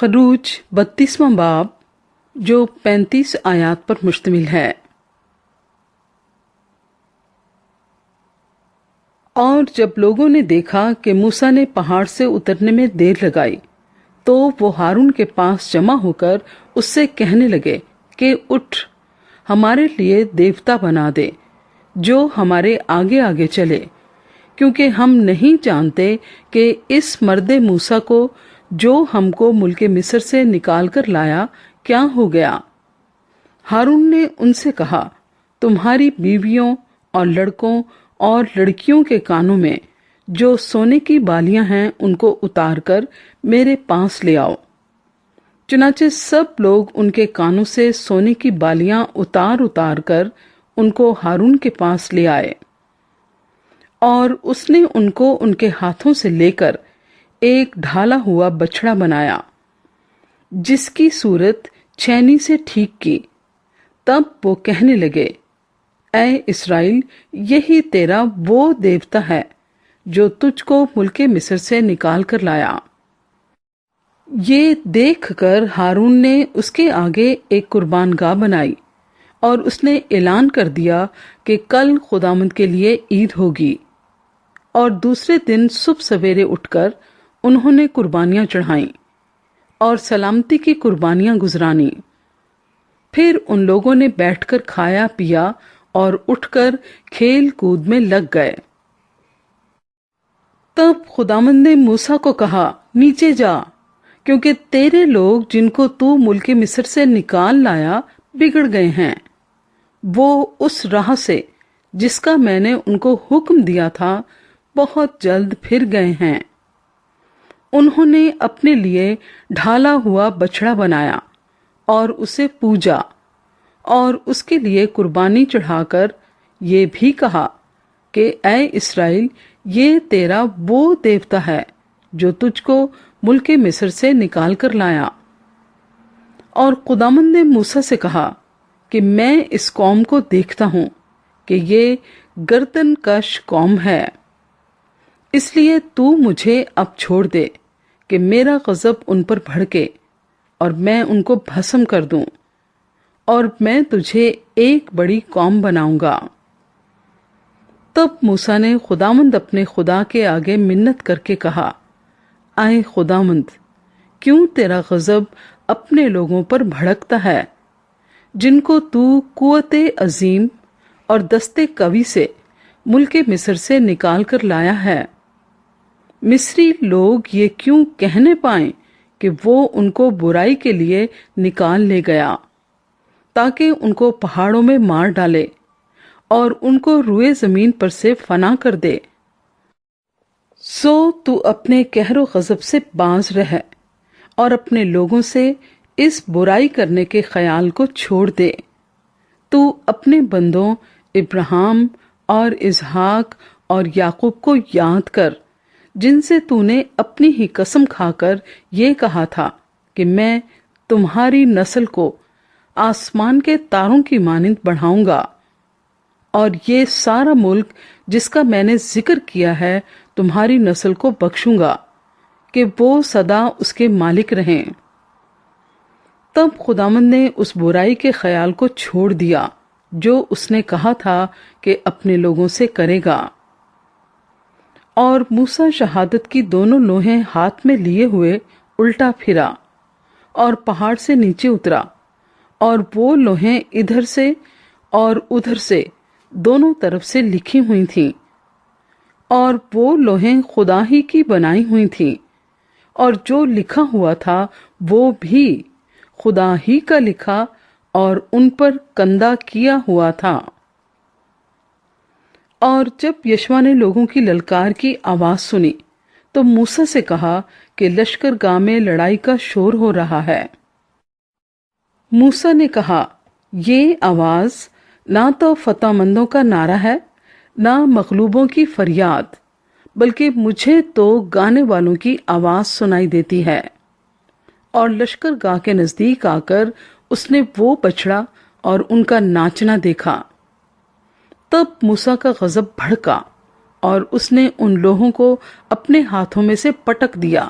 خروج 32واں باب جو 35 آیات پر مشتمل ہے۔ اور جب لوگوں نے دیکھا کہ موسیٰ نے پہاڑ سے اترنے میں دیر لگائی تو وہ ہارون کے پاس جمع ہو کر اس سے کہنے لگے کہ اٹھ، ہمارے لیے دیوتا بنا دے جو ہمارے آگے آگے چلے، کیونکہ ہم نہیں جانتے کہ اس مرد موسیٰ کو جو ہم کو ملک مصر سے نکال کر لایا کیا ہو گیا۔ ہارون نے ان سے کہا، تمہاری بیویوں اور لڑکوں اور لڑکیوں کے کانوں میں جو سونے کی بالیاں ہیں ان کو اتار کر میرے پاس لے آؤ۔ چنانچہ سب لوگ ان کے کانوں سے سونے کی بالیاں اتار اتار کر ان کو ہارون کے پاس لے آئے، اور اس نے ان کو ان کے ہاتھوں سے لے کر ایک ڈھالا ہوا بچڑا بنایا جس کی صورت چھینی سے ٹھیک کی۔ تب وہ کہنے لگے، اے اسرائیل، یہی تیرا وہ دیوتا ہے جو تجھ کو ملک مصر سے نکال کر لایا۔ یہ دیکھ کر ہارون نے اس کے آگے ایک قربان گاہ بنائی، اور اس نے اعلان کر دیا کہ کل خداوند کے لیے عید ہوگی۔ اور دوسرے دن صبح سویرے اٹھ کر انہوں نے قربانیاں چڑھائیں اور سلامتی کی قربانیاں گزرانی۔ پھر ان لوگوں نے بیٹھ کر کھایا پیا اور اٹھ کر کھیل کود میں لگ گئے۔ تب خداوند نے موسیٰ کو کہا، نیچے جا، کیونکہ تیرے لوگ جن کو تو ملک مصر سے نکال لایا بگڑ گئے ہیں۔ وہ اس راہ سے جس کا میں نے ان کو حکم دیا تھا بہت جلد پھر گئے ہیں۔ انہوں نے اپنے لیے ڈھالا ہوا بچڑا بنایا اور اسے پوجا، اور اس کے لیے قربانی چڑھا کر یہ بھی کہا کہ اے اسرائیل، یہ تیرا وہ دیوتا ہے جو تجھ کو ملک مصر سے نکال کر لایا۔ اور خداوند نے موسیٰ سے کہا کہ میں اس قوم کو دیکھتا ہوں کہ یہ گردن کش قوم ہے، اس لیے تو مجھے اب چھوڑ دے کہ میرا غضب ان پر بھڑکے اور میں ان کو بھسم کر دوں، اور میں تجھے ایک بڑی قوم بناؤں گا۔ تب موسیٰ نے خداوند اپنے خدا کے آگے منت کر کے کہا، اے خداوند، کیوں تیرا غضب اپنے لوگوں پر بھڑکتا ہے جن کو تو قوت عظیم اور دست قوی سے ملک مصر سے نکال کر لایا ہے؟ مصری لوگ یہ کیوں کہنے پائیں کہ وہ ان کو برائی کے لیے نکال لے گیا، تاکہ ان کو پہاڑوں میں مار ڈالے اور ان کو روئے زمین پر سے فنا کر دے۔ سو تو اپنے قہر و غضب سے باز رہ اور اپنے لوگوں سے اس برائی کرنے کے خیال کو چھوڑ دے۔ تو اپنے بندوں ابراہیم اور اسحاق اور یعقوب کو یاد کر، جن سے تو نے اپنی ہی قسم کھا کر یہ کہا تھا کہ میں تمہاری نسل کو آسمان کے تاروں کی مانند بڑھاؤں گا، اور یہ سارا ملک جس کا میں نے ذکر کیا ہے تمہاری نسل کو بخشوں گا کہ وہ سدا اس کے مالک رہیں۔ تب خداوند نے اس برائی کے خیال کو چھوڑ دیا جو اس نے کہا تھا کہ اپنے لوگوں سے کرے گا۔ اور موسیٰ شہادت کی دونوں لوہیں ہاتھ میں لیے ہوئے الٹا پھرا اور پہاڑ سے نیچے اترا، اور وہ لوہیں ادھر سے اور ادھر سے دونوں طرف سے لکھی ہوئی تھیں، اور وہ لوہیں خدا ہی کی بنائی ہوئی تھیں، اور جو لکھا ہوا تھا وہ بھی خدا ہی کا لکھا اور ان پر کندہ کیا ہوا تھا۔ اور جب یشوع نے لوگوں کی للکار کی آواز سنی تو موسیٰ سے کہا کہ لشکر گاہ میں لڑائی کا شور ہو رہا ہے۔ موسیٰ نے کہا، یہ آواز نہ تو فتح مندوں کا نعرہ ہے نہ مغلوبوں کی فریاد، بلکہ مجھے تو گانے والوں کی آواز سنائی دیتی ہے۔ اور لشکر گاہ کے نزدیک آ کر اس نے وہ بچڑا اور ان کا ناچنا دیکھا۔ تب موسیٰ کا غضب بھڑکا اور اس نے ان لوہوں کو اپنے ہاتھوں میں سے پٹک دیا،